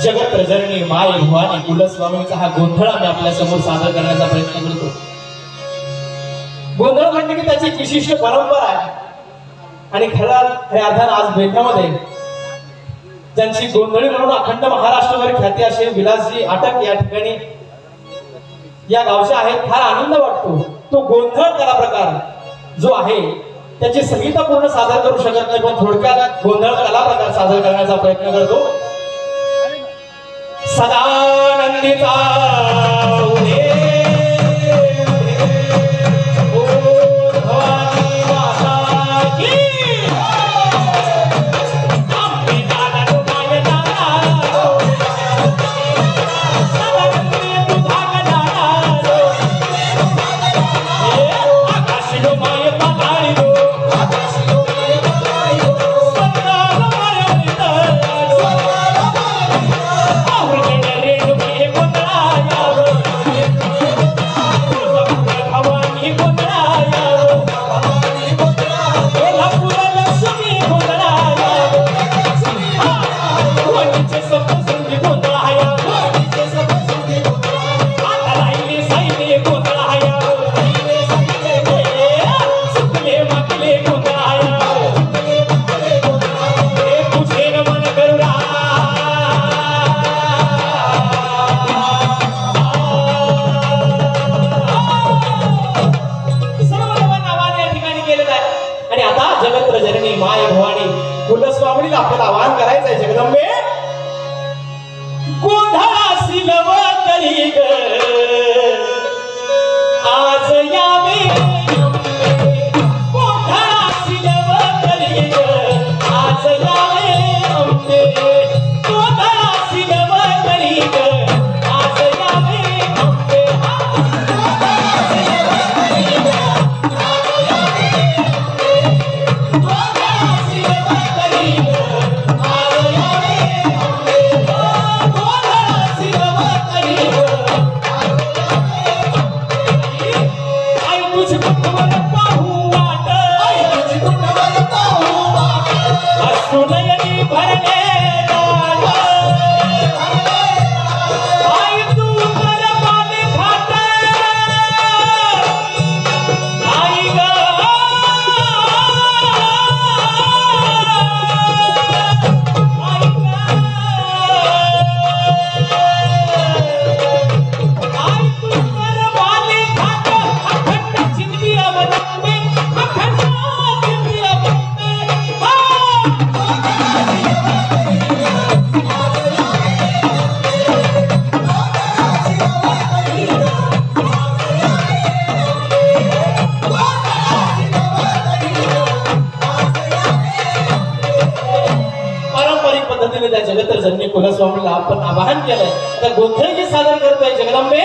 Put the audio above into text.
जगत रजरणी माय भवानी कुलस्वामीचा हा गोंधळ आम्ही आपल्या समोर सादर करण्याचा प्रयत्न करतो। गोंधळ म्हणजे की त्याची एक विशिष्ट परंपरा आहे आणि खऱ्या अर्थाने आज बेटामध्ये ज्यांची गोंधळी म्हणून अखंड महाराष्ट्रभर ख्याती असे विलासजी आटक या ठिकाणी या गावचे आहेत। फार आनंद वाटतो। तो गोंधळ कला प्रकार जो आहे त्याची संगीता पूर्ण सादर करू शकत नाही, पण थोडक्यात गोंधळ कला प्रकार सादर करण्याचा प्रयत्न करतो। सदानंदीचा माय भवानी कुलस्वामीला आपल्याला आवाहन करायचं आहे। जगदंबे गोंधळासी नवतरी ग आज यावे, गोंधळासी नवतरी ग आज यावे आमचे, गोंधळासी नवतरी ग आज यावे आमचे, जगत रजनी कुलस्वामीला आपण आवाहन केलंय। तर गोंधळ जे सादर करतोय जगदंबे